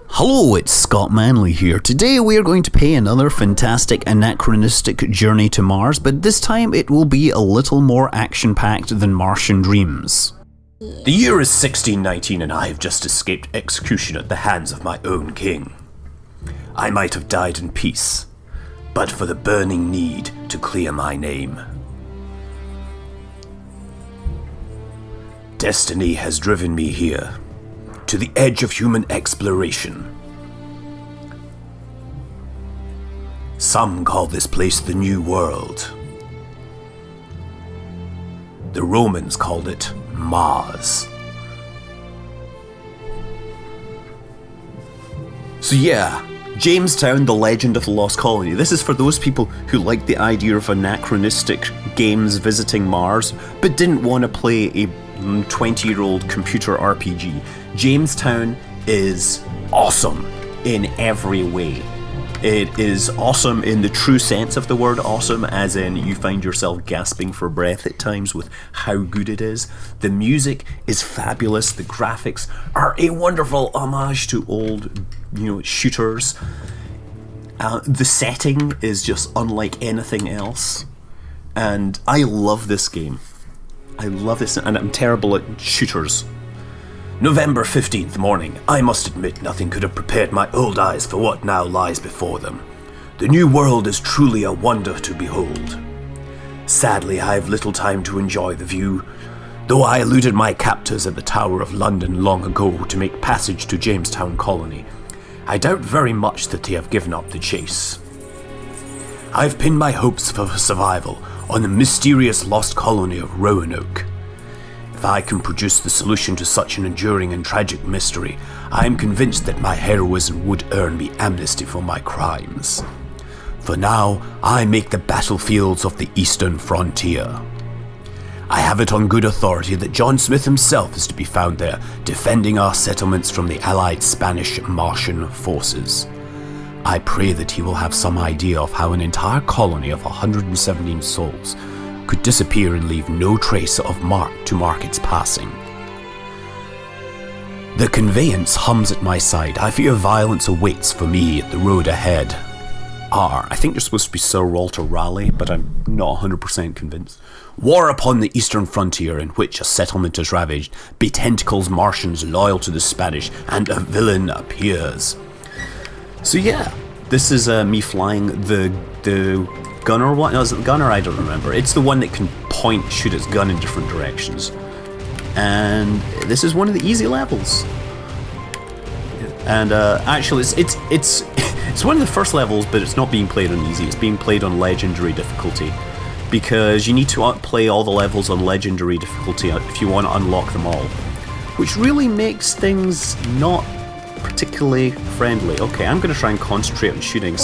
Hello, it's Scott Manley here. Today we are going to pay another fantastic anachronistic journey to Mars, but this time it will be a little more action-packed than Martian Dreams. The year is 1619 and I have just escaped execution at the hands of my own king. I might have died in peace, but for the burning need to clear my name. Destiny has driven me here, to the edge of human exploration. Some call this place the New World. The Romans called it Mars. So yeah, Jamestown, the Legend of the Lost Colony. This is for those people who like the idea of anachronistic games visiting Mars, but didn't want to play a 20-year-old computer RPG. Jamestown is awesome in every way. It is awesome in the true sense of the word awesome, as in you find yourself gasping for breath at times with how good it is. The music is fabulous. The graphics are a wonderful homage to old, shooters. The setting is just unlike anything else. And I love this game. I love this, and I'm terrible at shooters. November 15th morning. I must admit nothing could have prepared my old eyes for what now lies before them. The New World is truly a wonder to behold. Sadly, I have little time to enjoy the view, though I eluded my captors at the Tower of London long ago to make passage to Jamestown colony. I doubt very much that they have given up the chase. I've pinned my hopes for survival on the mysterious lost colony of Roanoke. If I can produce the solution to such an enduring and tragic mystery, I am convinced that my heroism would earn me amnesty for my crimes. For now, I make the battlefields of the eastern frontier. I have it on good authority that John Smith himself is to be found there, defending our settlements from the allied Spanish and Martian forces. I pray that he will have some idea of how an entire colony of 117 souls could disappear and leave no trace of mark to mark its passing. The conveyance hums at my side. I fear violence awaits for me at the road ahead. I think you're supposed to be Sir Walter Raleigh, but I'm not 100% convinced. War upon the eastern frontier, in which a settlement is ravaged, betentacles Martians loyal to the Spanish, and a villain appears. So yeah, this is me flying the gunner. What? No, is it the gunner? I don't remember. It's the one that can shoot its gun in different directions. And this is one of the easy levels. And actually, it's one of the first levels, but it's not being played on easy. It's being played on legendary difficulty, because you need to play all the levels on legendary difficulty if you want to unlock them all, which really makes things not particularly friendly. Okay, I'm going to try and concentrate on shooting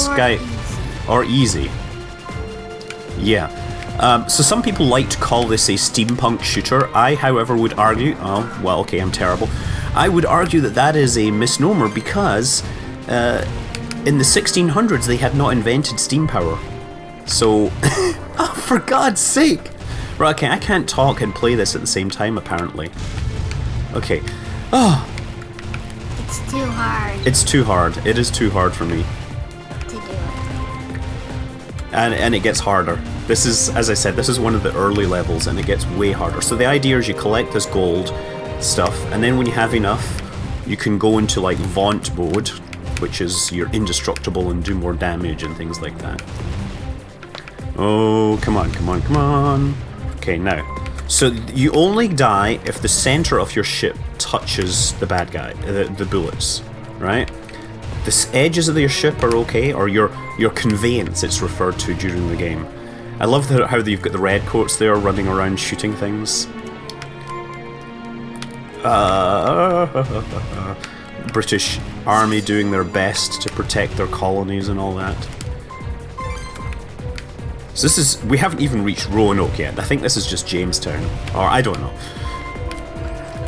or easy. Yeah. So some people like to call this a steampunk shooter. I, however, would argue... Oh, well, okay, I'm terrible. I would argue that that is a misnomer because in the 1600s they had not invented steam power. So... oh, for God's sake! Right, okay, I can't talk and play this at the same time, apparently. Okay. Oh. It's too hard. It's too hard. It is too hard for me. To do it. And it gets harder. This is, as I said, this is one of the early levels, and it gets way harder. So the idea is you collect this gold stuff, and then when you have enough, you can go into like Vaunt mode, which is you're indestructible and do more damage and things like that. Oh, come on, come on, come on. Okay, now. So you only die if the center of your ship touches the bad guy, the bullets, right? The edges of your ship are okay, or your conveyance, it's referred to during the game. I love how you've got the red coats there running around shooting things. British army doing their best to protect their colonies and all that. So we haven't even reached Roanoke yet. I think this is just Jamestown, or I don't know.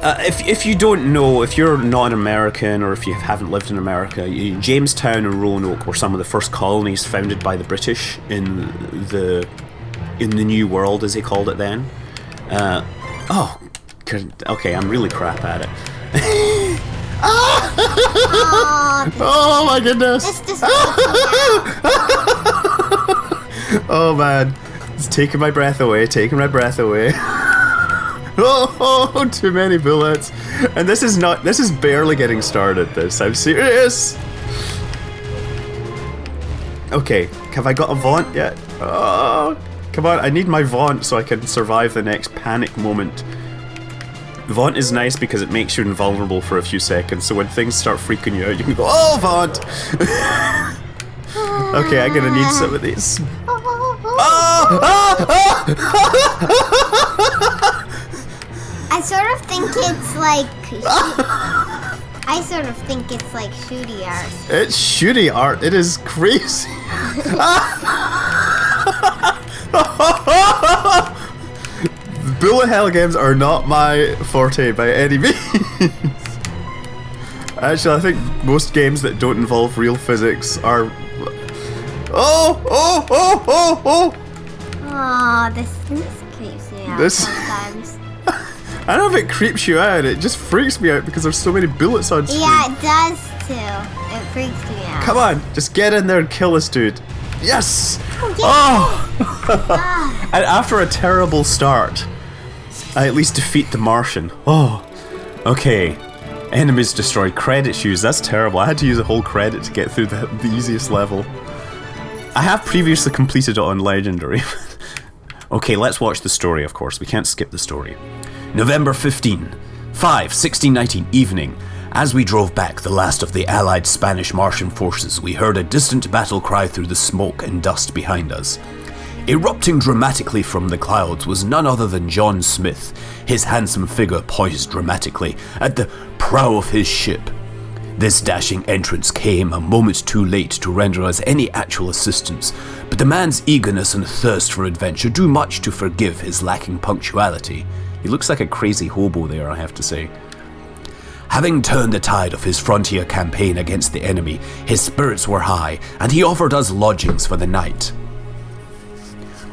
If you don't know, if you're not an American or if you haven't lived in America, Jamestown and Roanoke were some of the first colonies founded by the British in the New World, as they called it then. Okay, I'm really crap at it. Oh my goodness. This just freaks me out. Oh man. It's taking my breath away, Oh, too many bullets. And this is barely getting started, I'm serious. Okay, have I got a vaunt yet? Oh, come on, I need my vaunt so I can survive the next panic moment. Vaunt is nice because it makes you invulnerable for a few seconds, so when things start freaking you out, you can go, oh, vaunt! Okay, I'm gonna need some of these. I sort of think it's like shooty art. It's shooty art. It is crazy. Bullet hell games are not my forte by any means. Actually, I think most games that don't involve real physics are. Oh! Oh, this creeps me out sometimes. I don't know if it creeps you out, it just freaks me out because there's so many bullets on screen. Yeah, it does too. It freaks me out. Come on, just get in there and kill this dude. Yes! Oh! And after a terrible start, I at least defeat the Martian. Oh, okay. Enemies destroyed. Credit shoes, that's terrible. I had to use a whole credit to get through the easiest level. I have previously completed it on Legendary. Okay, let's watch the story, of course. We can't skip the story. November 1619 evening. As we drove back the last of the allied Spanish Martian forces, we heard a distant battle cry through the smoke and dust behind us. Erupting dramatically from the clouds was none other than John Smith, his handsome figure poised dramatically at the prow of his ship. This dashing entrance came a moment too late to render us any actual assistance, but the man's eagerness and thirst for adventure do much to forgive his lacking punctuality. He looks like a crazy hobo there, I have to say. Having turned the tide of his frontier campaign against the enemy, his spirits were high, and he offered us lodgings for the night.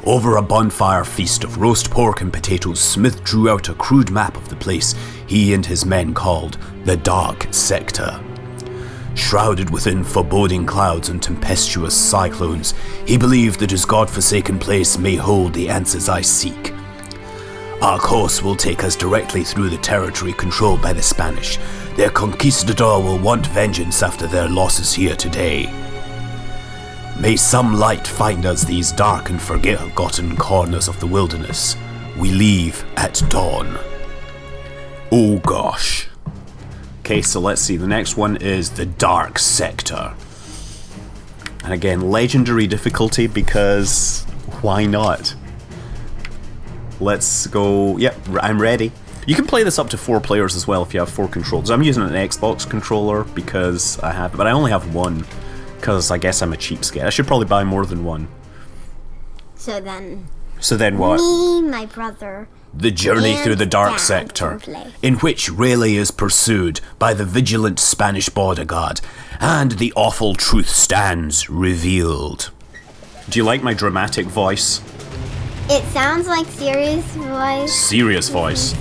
Over a bonfire feast of roast pork and potatoes, Smith drew out a crude map of the place he and his men called the Dark Sector. Shrouded within foreboding clouds and tempestuous cyclones, he believed that his god-forsaken place may hold the answers I seek. Our course will take us directly through the territory controlled by the Spanish. Their conquistador will want vengeance after their losses here today. May some light find us these dark and forgotten corners of the wilderness. We leave at dawn. Oh gosh. Okay, so let's see. The next one is the Dark Sector. And again, legendary difficulty because why not? Let's go. Yep, I'm ready. You can play this up to 4 players as well if you have 4 controllers. I'm using an Xbox controller because I have, but I only have one because I guess I'm a cheapskate. I should probably buy more than one. So then what? Me, my brother. The journey through the Dark Sector, in which Raleigh is pursued by the vigilant Spanish bodyguard, and the awful truth stands revealed. Do you like my dramatic voice? It sounds like Sirius' voice. Sirius voice.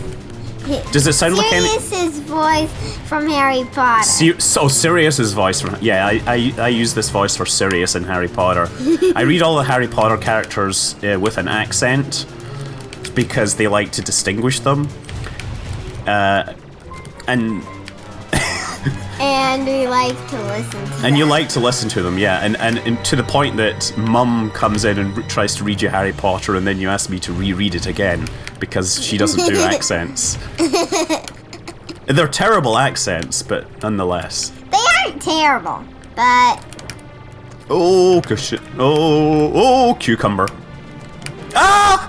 Does it sound like any... Sirius's voice from Harry Potter. Sirius's voice from... Yeah, I use this voice for Sirius in Harry Potter. I read all the Harry Potter characters with an accent because they like to distinguish them. And we like to listen to them. And you like to listen to them, yeah. And to the point that Mum comes in and tries to read you Harry Potter and then you ask me to reread it again because she doesn't do accents. They're terrible accents, but nonetheless. They aren't terrible, but... Oh, shit. Oh, cucumber. Ah!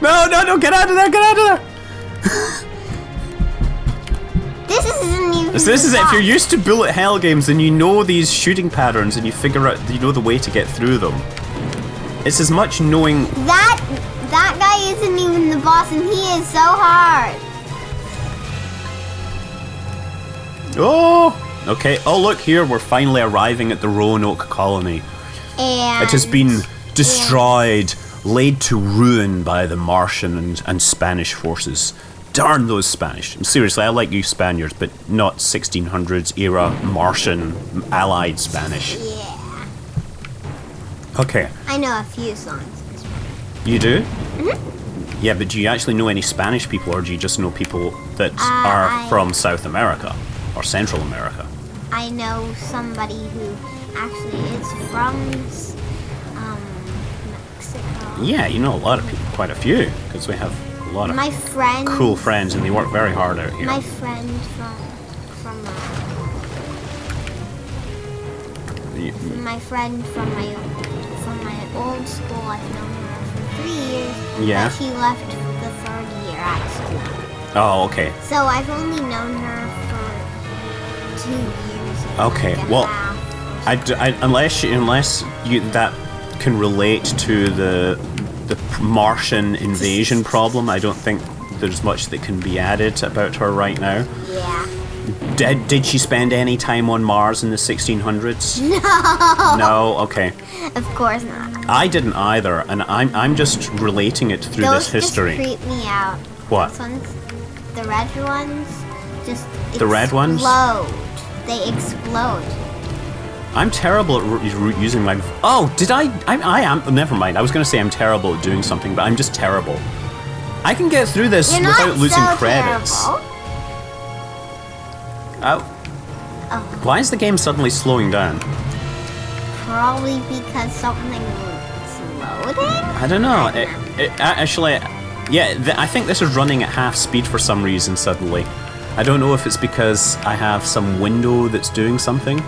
No, get out of there! This isn't even This is it. If you're used to bullet hell games and you know these shooting patterns and you figure out, you know the way to get through them. It's as much knowing... That guy isn't even the boss and he is so hard. Oh! Okay, oh look here, we're finally arriving at the Roanoke colony. And... It has been destroyed, laid to ruin by the Martian and Spanish forces. Darn those Spanish. Seriously, I like you Spaniards, but not 1600s era Martian allied Spanish. Yeah. Okay. I know a few songs. You do? Mm-hmm. Yeah, but do you actually know any Spanish people, or do you just know people that are from South America or Central America? I know somebody who actually is from Mexico. Yeah, you know a lot of people, quite a few, because we have a lot of cool friends, and they work very hard out here. My friend my friend from my old school, I've known her for 3 years. Yeah. But she left the 3rd year at school. Oh, okay. So I've only known her for 2 years. Okay, well, unless you that can relate to the Martian invasion problem, I don't think there's much that can be added about her right now. Yeah. Did she spend any time on Mars in the 1600s? No. No? Okay. Of course not. I didn't either, and I'm just relating it through Those this history. Just creep me out. What? Those ones, the red ones, just the red ones? They explode. I'm terrible at using my... Oh, did I am... Never mind. I was going to say I'm terrible at doing something, but I'm just terrible. I can get through this without losing credits. Terrible. Oh. Why is the game suddenly slowing down? Probably because something was loading? I don't know. Actually, yeah, I think this is running at half speed for some reason suddenly. I don't know if it's because I have some window that's doing something.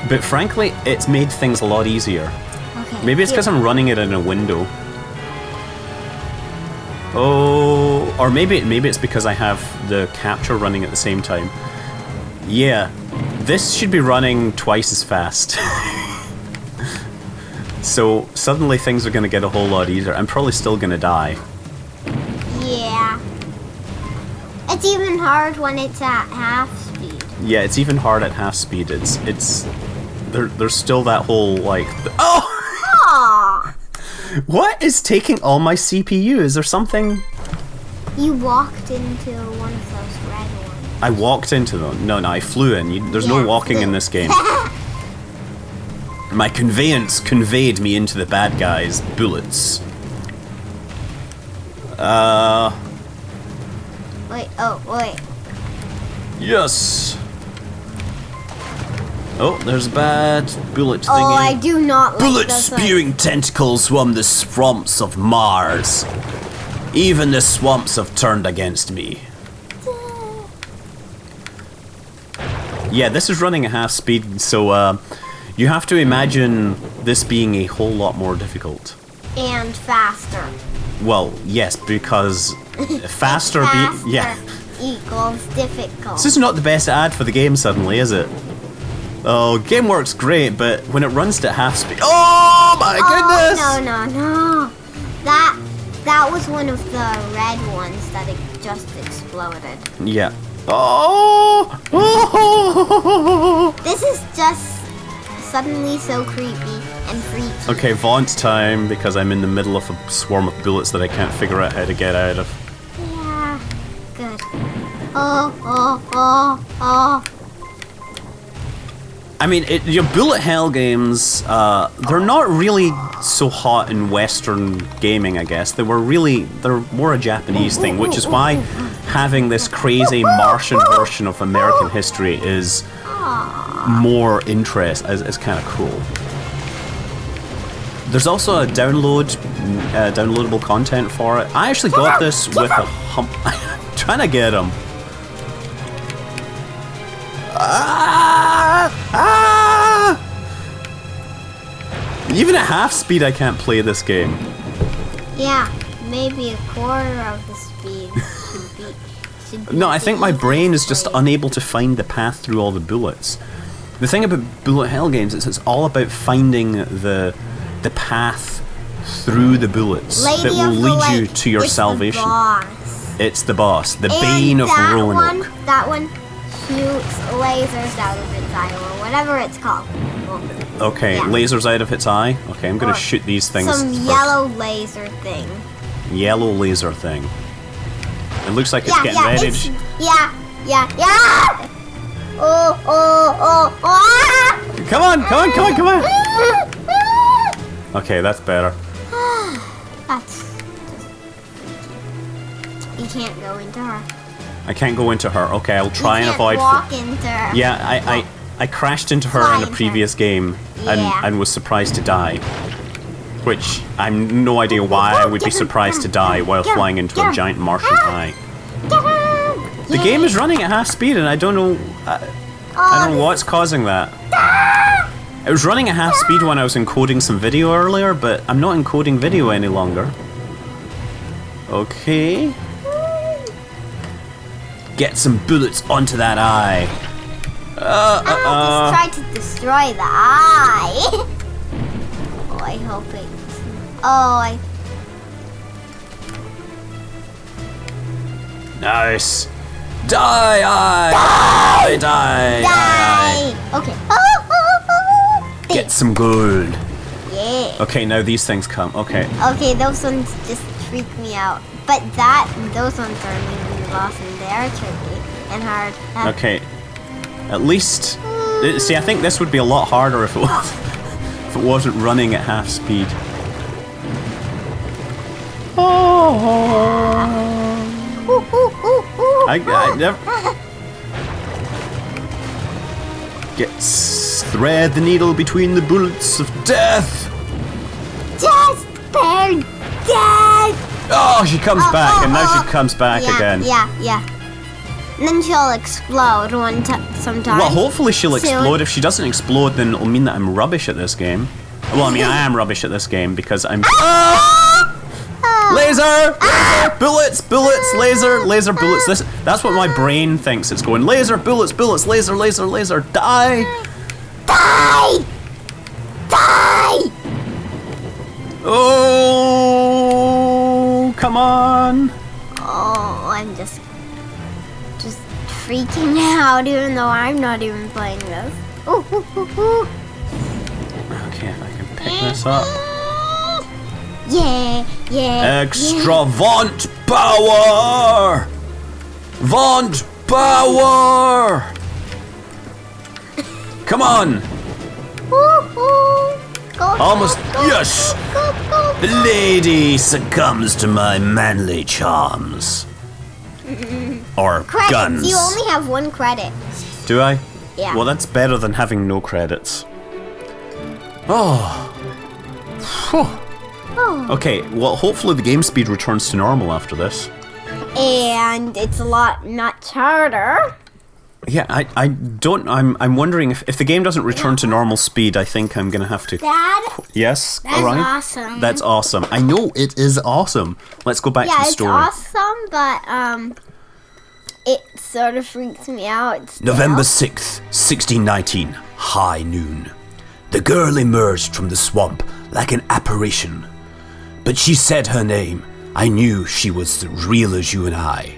But frankly, it's made things a lot easier. Okay. Maybe it's because I'm running it in a window. Oh, or maybe it's because I have the capture running at the same time. Yeah, this should be running twice as fast. So suddenly things are going to get a whole lot easier. I'm probably still going to die. Yeah. It's even hard when it's at half speed. Yeah, it's even hard at half speed. There's still that whole like... Oh! Aww. What is taking all my CPU? Is there something... You walked into one of those red ones. I walked into them. No, I flew in. There's no walking in this game. My conveyance conveyed me into the bad guys' bullets. Wait. Yes! Oh, there's a bad bullet thingy. Oh, I do not like Bullet-spewing tentacles from the swamps of Mars. Even the swamps have turned against me. Yeah, this is running at half speed, so you have to imagine this being a whole lot more difficult. And faster. Well, yes, because faster equals difficult. This is not the best ad for the game suddenly, is it? Oh, game works great, but when it runs to half speed... Oh my goodness! No. That was one of the red ones that just exploded. Yeah. This is just suddenly so creepy and freaky. Okay, vaunt time, because I'm in the middle of a swarm of bullets that I can't figure out how to get out of. Yeah, good. Oh. I mean, your bullet hell games, they're not really so hot in Western gaming, I guess. They're more a Japanese thing, which is why having this crazy Martian version of American history is more interest, is kind of cool. There's also a downloadable content for it. I actually got this with a hump. I'm trying to get him. Even at half speed, I can't play this game. Yeah, maybe a quarter of the speed should be No, I think my brain is just unable to find the path through all the bullets. The thing about bullet hell games is it's all about finding the path through the bullets that will lead you to your salvation. It's the boss, the bane of Roanoke. That one shoots lasers out of its eye, or whatever it's called. Okay, yeah. Lasers out of its eye? Okay, I'm gonna shoot these things Some first. yellow laser thing. Yellow laser thing. It looks like it's getting ready. Yeah. Oh. Come on. Okay, that's better. That's you can't go into her. I can't go into her. Okay, I'll try and avoid. Walk into her. Yeah, I crashed into her in a previous game and was surprised to die. Which I'm no idea why I would be surprised to die while flying into a giant Martian eye. The game is running at half speed, and I don't know. I don't know what's causing that. It was running at half speed when I was encoding some video earlier, but I'm not encoding video any longer. Okay. Get some bullets onto that eye. Just try to destroy the eye. Oh, I hope it. Nice. Die, eye. Die. Okay. Get some gold. Yeah. Okay, now these things come. Okay. Okay, those ones just freak me out. But those ones are really awesome. They are tricky and hard. Okay. At least, see, I think this would be a lot harder if it wasn't running at half speed. I never thread the needle between the bullets of death. Just bear death. Oh, she comes back, and now she comes back again. Yeah. And then she'll explode sometime. Well, hopefully she'll explode. If she doesn't explode, then it'll mean that I'm rubbish at this game. Well, I mean, I am rubbish at this game because I'm... Laser! Bullets! Laser, bullets. That's what my brain thinks it's going. Laser, bullets, laser. Die! Oh, come on. Oh, I'm just freaking out, even though I'm not even playing this. Okay, if I can pick this up. Yeah. Extra Vaunt power! Vaunt power! Come on! Almost. Yes! The lady succumbs to my manly charms. Or Credits. guns. You only have 1 credit. Do I? Yeah. Well, that's better than having no credits. Oh. Whew. Okay, well, hopefully the game speed returns to normal after this. And it's a lot much harder. Yeah, I'm wondering if the game doesn't return to normal speed, I think I'm gonna have to... Dad? Yes, That's Orion? awesome. That's awesome. I know it is awesome. Let's go back to the story. Yeah, it's awesome, but, it sort of freaks me out still. November 6th, 1619, high noon. The girl emerged from the swamp like an apparition. But she said her name. I knew she was as real as you and I.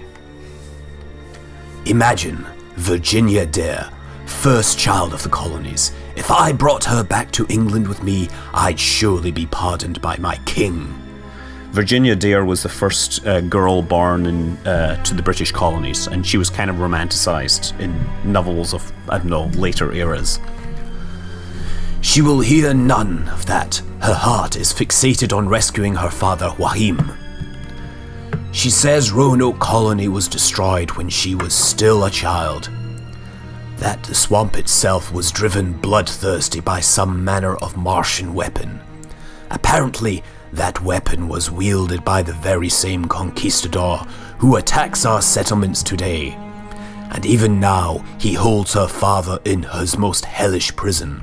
Imagine Virginia Dare, first child of the colonies. If I brought her back to England with me, I'd surely be pardoned by my king. Virginia Dare was the first girl born to the British colonies, and she was kind of romanticized in novels of, I don't know, later eras. She will hear none of that. Her heart is fixated on rescuing her father, Wahim. She says Roanoke colony was destroyed when she was still a child. That the swamp itself was driven bloodthirsty by some manner of Martian weapon. Apparently, that weapon was wielded by the very same conquistador who attacks our settlements today. And even now, he holds her father in his most hellish prison.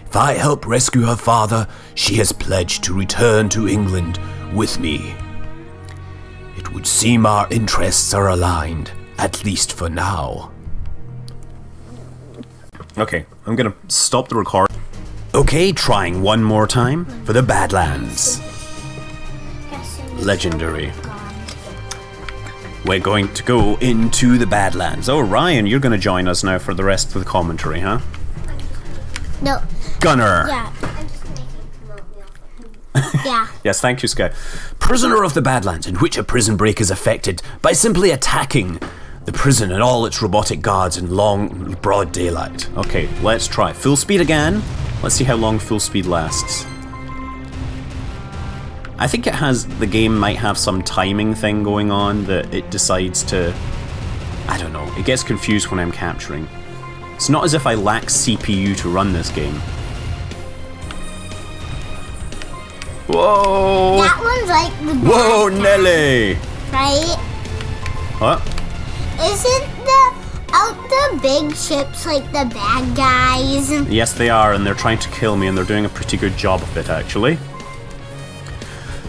If I help rescue her father, she has pledged to return to England with me. It would seem our interests are aligned, at least for now. Okay, I'm gonna stop the record. Okay, trying one more time for the Badlands. Legendary. We're going to go into the Badlands. Oh, Ryan, you're gonna join us now for the rest of the commentary, huh? No. Gunner. Yeah. Yeah. Yes, thank you, Sky. Prisoner of the Badlands, in which a prison break is effected by simply attacking the prison and all its robotic guards in long, broad daylight. Okay, let's try. Full speed again. Let's see how long full speed lasts. I think the game might have some timing thing going on that it decides to, I don't know, it gets confused when I'm capturing. It's not as if I lack CPU to run this game. Whoa! That one's like the bad Whoa, guy, Nelly! right? What? Isn't the big ships like the bad guys? Yes, they are, and they're trying to kill me, and they're doing a pretty good job of it, actually.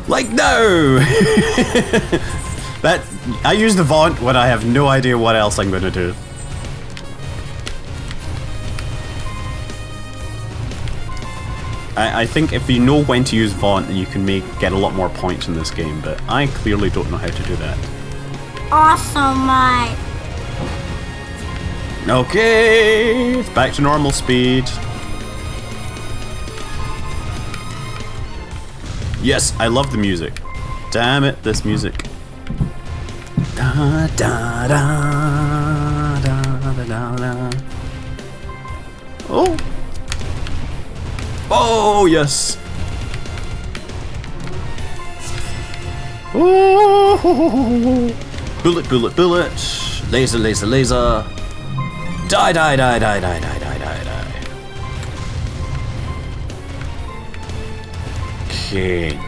Like, no! I use the Vaunt when I have no idea what else I'm going to do. I think if you know when to use Vaunt, then you can get a lot more points in this game, but I clearly don't know how to do that. Awesome, Mike. Okay, it's back to normal speed. Yes, I love the music. Damn it, this music. Da da da da da da da. Oh. Oh, yes. Oh. Bullet, bullet, bullet. Laser, laser, laser. Die, die, die, die, die, die, die, die, die. Okay.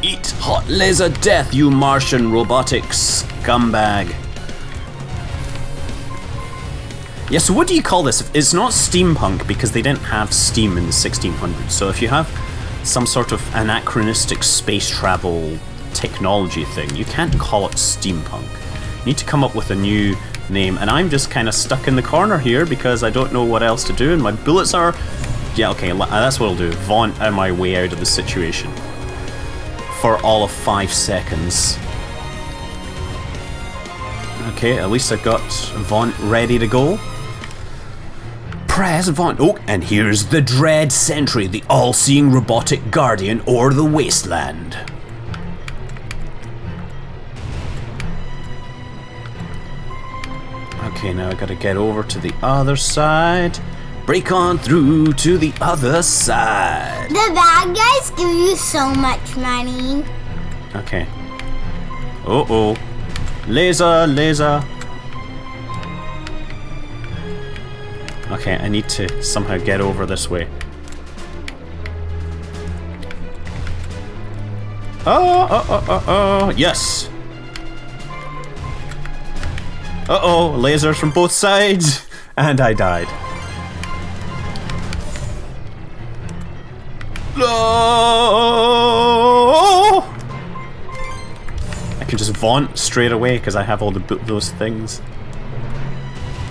Eat hot laser death, you Martian robotic scumbag. Yeah, so what do you call this? It's not steampunk because they didn't have steam in the 1600s. So if you have some sort of anachronistic space travel technology thing, you can't call it steampunk. You need to come up with a new name, and I'm just kind of stuck in the corner here because I don't know what else to do, and my bullets are... Yeah, okay, that's what I'll do. Vaunt my way out of the situation. For all of 5 seconds. Okay, at least I've got Vaunt ready to go. Press Vaunt. Oh, and here's the Dread Sentry, the all-seeing robotic guardian o'er the wasteland. Okay, now I gotta get over to the other side. Break on through to the other side. The bad guys give you so much money. Okay. Uh-oh. Laser, laser. Okay, I need to somehow get over this way. Oh, yes. Uh-oh, lasers from both sides. And I died. No! I can just Vaunt straight away because I have all those things.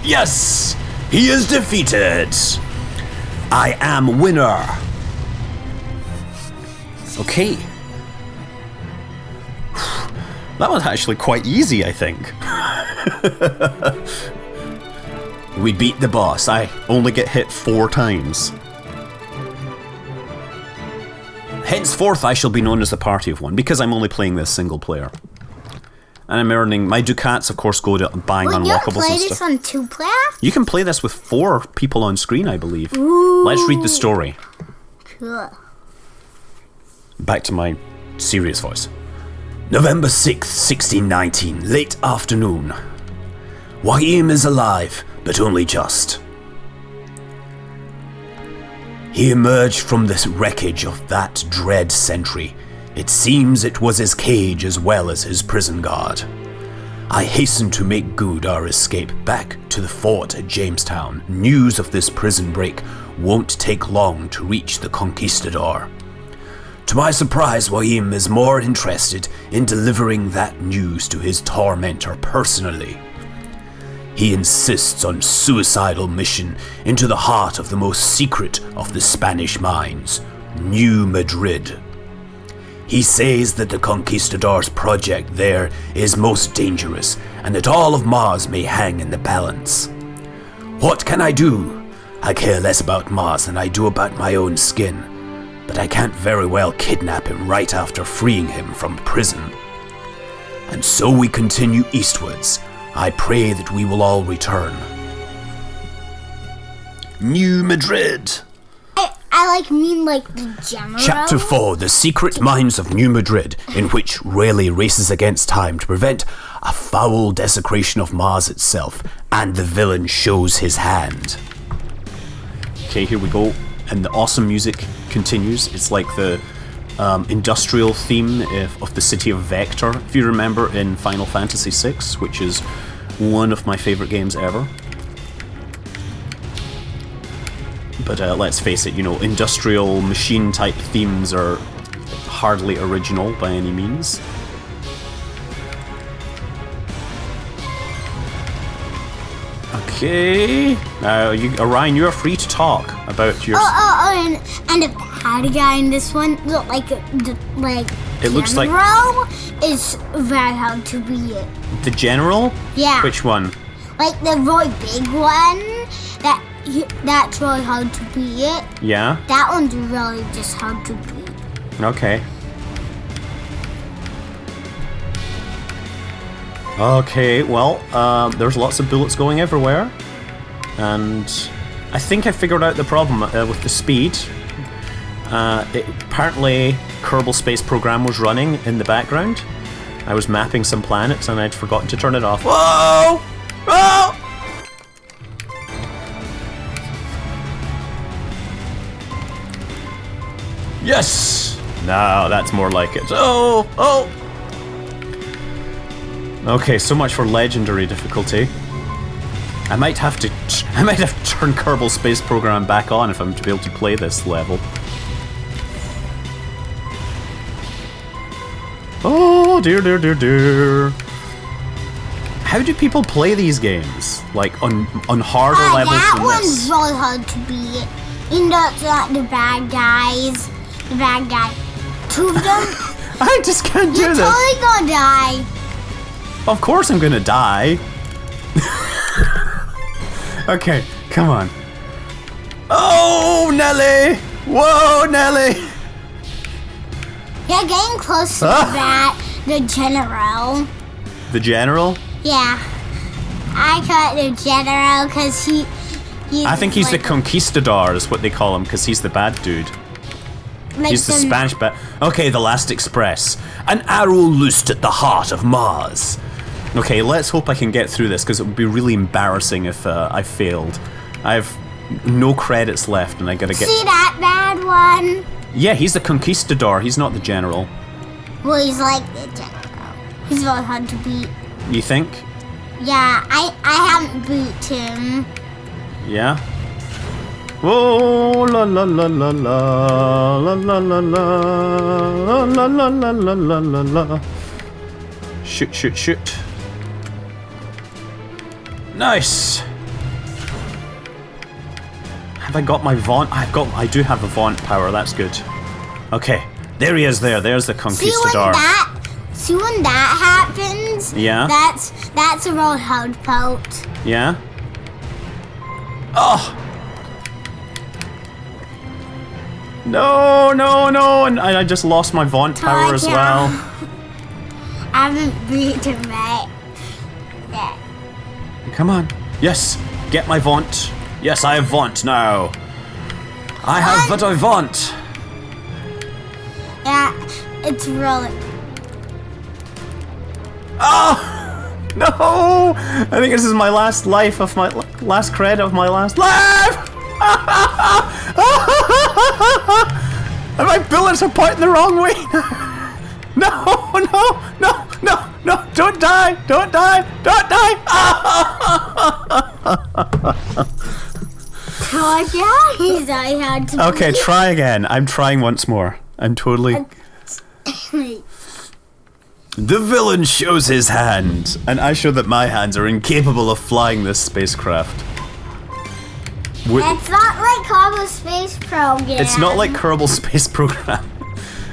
Yes! He is defeated! I am winner! Okay. That was actually quite easy, I think. We beat the boss. I only get hit 4 times. Henceforth, I shall be known as the Party of One, because I'm only playing this single player. And I'm earning... My ducats, of course, go to buying unlockables and stuff. Will you play this on 2-player? You can play this with 4 people on screen, I believe. Ooh. Let's read the story. Cool. Back to my serious voice. November 6th, 1619, late afternoon. Wahim is alive, but only just. He emerged from the wreckage of that dread sentry. It seems it was his cage as well as his prison guard. I hastened to make good our escape back to the fort at Jamestown. News of this prison break won't take long to reach the conquistador. To my surprise, Wahim is more interested in delivering that news to his tormentor personally. He insists on suicidal mission into the heart of the most secret of the Spanish mines, New Madrid. He says that the conquistador's project there is most dangerous and that all of Mars may hang in the balance. What can I do? I care less about Mars than I do about my own skin. but I can't very well kidnap him right after freeing him from prison. And so we continue eastwards. I pray that we will all return. New Madrid. I mean the general. Chapter 4, The Secret Mines of New Madrid, in which Raleigh races against time to prevent a foul desecration of Mars itself, and the villain shows his hand. Okay, here we go. And the awesome music continues. It's like the industrial theme of the city of Vector, if you remember in Final Fantasy VI, which is one of my favorite games ever. But let's face it, industrial machine type themes are hardly original by any means. Okay. Now, Orion, you are free to talk about your... And the bad guy in this one, It looks like... General is very hard to beat. The General? Yeah. Which one? Like the really big one, that's really hard to beat. Yeah? That one's really just hard to beat. Okay. Okay, well, there's lots of bullets going everywhere. And I think I figured out the problem with the speed. Apparently, Kerbal Space Program was running in the background. I was mapping some planets and I'd forgotten to turn it off. Whoa! Whoa! Yes! No, that's more like it. Oh! Oh! Okay, so much for legendary difficulty. I might have to turn Kerbal Space Program back on if I'm to be able to play this level. Oh dear, dear, dear, dear. How do people play these games? Like on harder levels that than one's this? really hard to beat. It's like the bad guys. The bad guy. Two of them. I just can't do You're this. totally gonna die. Of course I'm gonna die. Okay, come on. Oh, Nelly! Whoa, Nelly! You're getting close to the general. The General? Yeah. I call it the general because I think he's the Conquistador is what they call him, because he's the bad dude. He's the Spanish bad... Okay, the Last Express. An arrow loosed at the heart of Mars. Okay, let's hope I can get through this, because it would be really embarrassing if I failed. I have no credits left, and I gotta get... See that bad one? Yeah, he's the Conquistador, he's not the General. Well, he's like the general. He's really hard to beat. You think? Yeah, I haven't beat him. Yeah? Whoa, la la la la la la la la la la la la la la la la. Shoot, shoot, shoot. Nice. Have I got my vaunt? I do have a vaunt power, that's good. Okay, there he is there. There's the Conquistador. See when that happens? Yeah? That's a real hard part. Yeah? Oh! No, no, no! And I just lost my vaunt power as well. I haven't beat him yet. Yeah. Come on. Yes, get my vaunt. Yes, I have vaunt now. I have but I vaunt. Yeah, it's really... Oh! No! I think this is my last life of my... last credit of my last life! And my bullets are pointing the wrong way! No, no, no, no, no! Don't die! Don't die! Don't die! Okay, try again. I'm trying once more. I'm totally... The villain shows his hand, and I show that my hands are incapable of flying this spacecraft. It's not like Kerbal Space Program. It's not like Kerbal Space Program.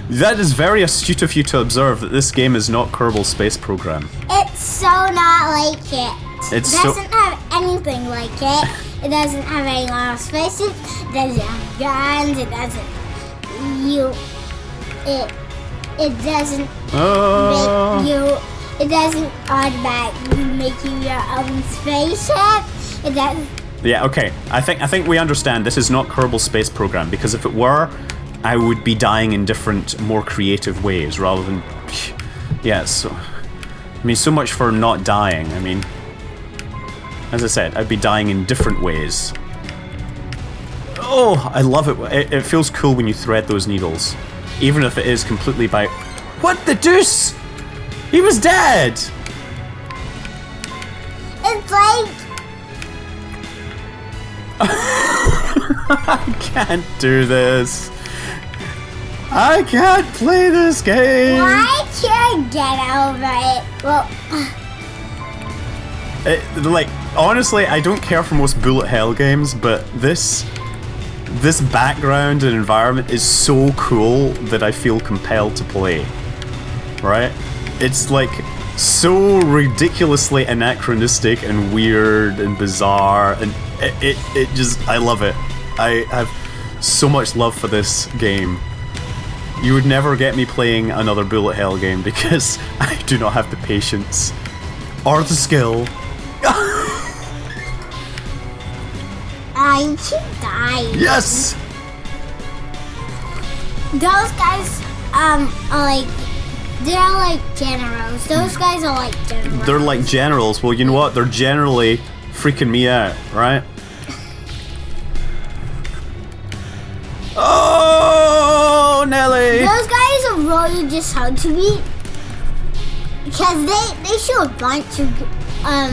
That is very astute of you to observe that this game is not Kerbal Space Program. It's so not like it. It doesn't have anything like it. It doesn't have any lot of spaces. It doesn't have guns. It doesn't. it doesn't Oh. make you. It doesn't automatically make you your own spaceship. It doesn't. Yeah, okay. I think we understand this is not Kerbal Space Program, because if it were, I would be dying in different, more creative ways rather than... Yeah, so... I mean, so much for not dying. I mean, as I said, I'd be dying in different ways. Oh, I love it. It feels cool when you thread those needles. Even if it is completely by... What the deuce? He was dead! It's like... I can't do this. I can't play this game. Why can't I get over it? Well, Like, honestly, I don't care for most bullet hell games, but this background and environment is so cool that I feel compelled to play. Right? It's like so ridiculously anachronistic and weird and bizarre, and it just, I love it. I have so much love for this game. You would never get me playing another bullet hell game because I do not have the patience or the skill. I keep dying. Yes! Those guys, are like, they're like generals. Those guys are like generals. They're like generals. Well, you know what? They're generally freaking me out, right? Oh, Nelly! Those guys are really just hard to beat because they shoot a bunch of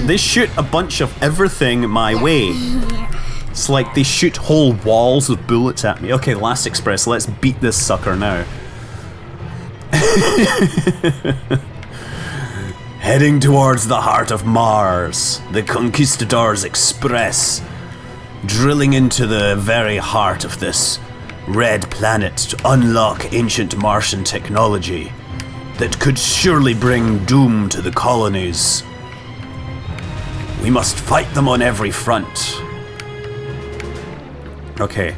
They shoot a bunch of everything my way. It's like they shoot whole walls of bullets at me. Okay, Last Express, let's beat this sucker now. Heading towards the heart of Mars, the Conquistadors Express, drilling into the very heart of this red planet to unlock ancient Martian technology that could surely bring doom to the colonies. We must fight them on every front. Okay.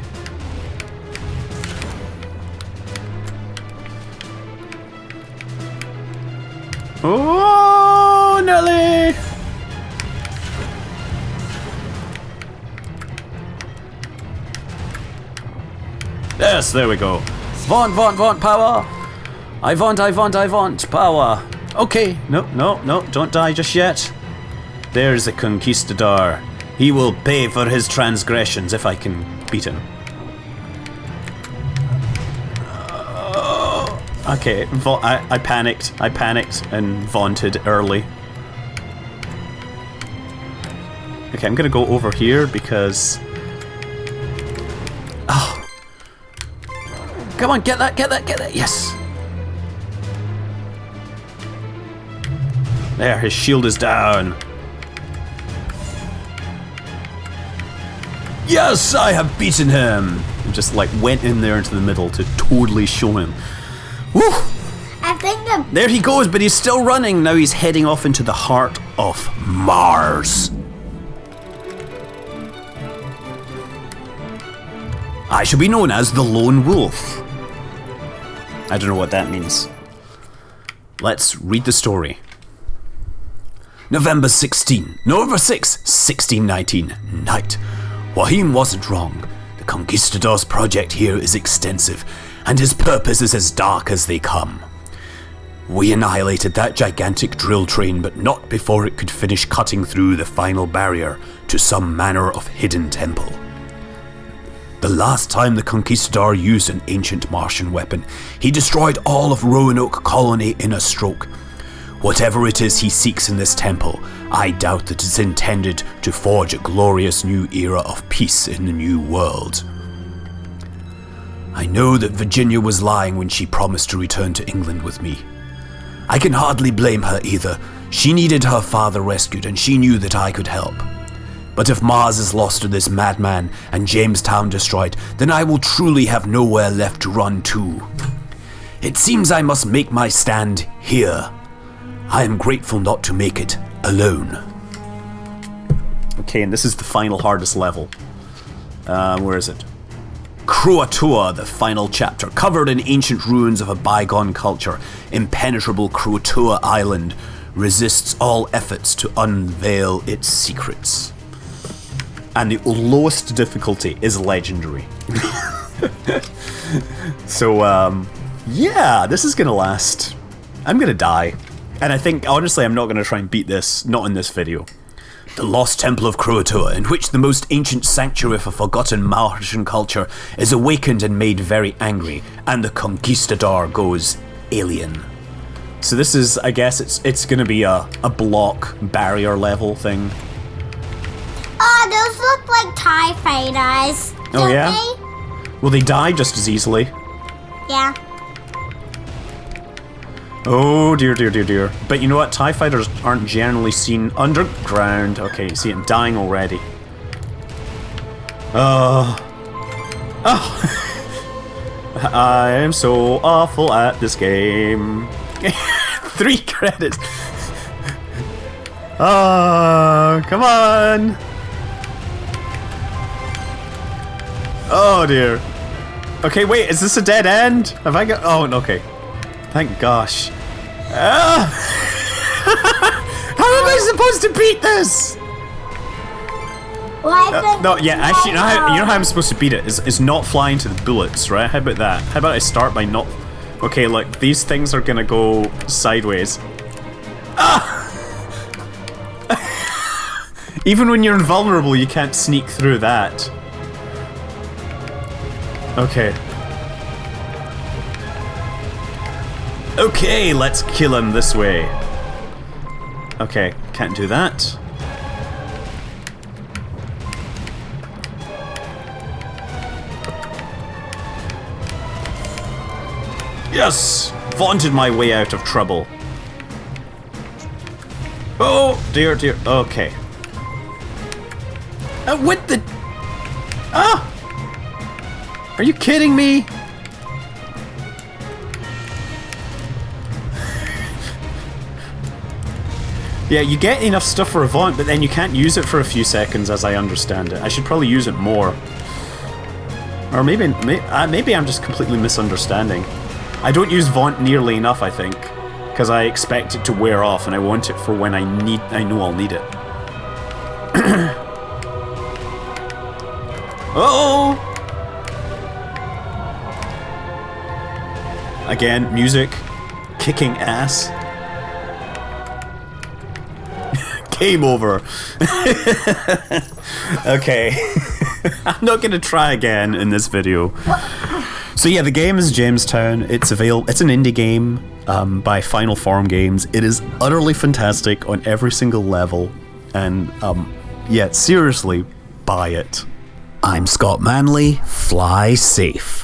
Oh, Nelly! Yes, there we go. Want, power! I want, power! Okay, no, don't die just yet. There's the Conquistador. He will pay for his transgressions if I can beat him. Okay, I panicked and vaunted early. Okay, I'm gonna go over here because... Oh. Come on, get that, yes! There, his shield is down. Yes, I have beaten him! Just like went in there into the middle to totally show him. Woo! I think the There he goes, but he's still running. Now he's heading off into the heart of Mars. I shall be known as the Lone Wolf. I don't know what that means. Let's read the story. November 6, 1619, night. Wahim wasn't wrong. The Conquistadors project here is extensive, and his purpose is as dark as they come. We annihilated that gigantic drill train, but not before it could finish cutting through the final barrier to some manner of hidden temple. The last time the Conquistador used an ancient Martian weapon, he destroyed all of Roanoke colony in a stroke. Whatever it is he seeks in this temple, I doubt that it's intended to forge a glorious new era of peace in the new world. I know that Virginia was lying when she promised to return to England with me. I can hardly blame her either. She needed her father rescued and she knew that I could help. But if Mars is lost to this madman and Jamestown destroyed, then I will truly have nowhere left to run to. It seems I must make my stand here. I am grateful not to make it alone. Okay, and this is the final hardest level. Where is it? Croatoa, the final chapter, covered in ancient ruins of a bygone culture, impenetrable Croatoa Island resists all efforts to unveil its secrets. And the lowest difficulty is legendary. So, yeah, this is gonna last. I'm gonna die. And I think, honestly, I'm not gonna try and beat this, not in this video. The lost temple of Croatoa, in which the most ancient sanctuary of a forgotten Martian culture is awakened and made very angry, and the conquistador goes alien. So this is, I guess, it's gonna be a block barrier level thing. Oh, those look like TIE fighters. Oh, yeah? They? Will they die just as easily? Yeah. Oh dear, dear, dear, dear. But you know what? TIE fighters aren't generally seen underground. Okay, see, I'm dying already. Oh. I am so awful at this game. 3 credits. Oh, come on. Oh dear. Okay, wait, is this a dead end? Have I got... Oh, okay. Thank gosh. How am I supposed to beat this? No, yeah, actually, you know how I'm supposed to beat it? Is not fly into the bullets, right? How about that? How about I start by not... Okay, look, these things are gonna go sideways. Ah! Even when you're invulnerable, you can't sneak through that. Okay. Okay, let's kill him this way. Okay, can't do that. Yes! Vaunted my way out of trouble. Oh, dear, dear. Okay. What the... Ah! Are you kidding me? Yeah, you get enough stuff for a vaunt, but then you can't use it for a few seconds, as I understand it. I should probably use it more. Or maybe I'm just completely misunderstanding. I don't use vaunt nearly enough, I think, because I expect it to wear off, and I want it for when I know I'll need it. Oh! Again, music, kicking ass. Game over. Okay. I'm not gonna try again in this video. So yeah, the game is Jamestown. It's an indie game by Final Form Games. It is utterly fantastic on every single level, and yeah, seriously, buy it. I'm Scott Manley. Fly safe.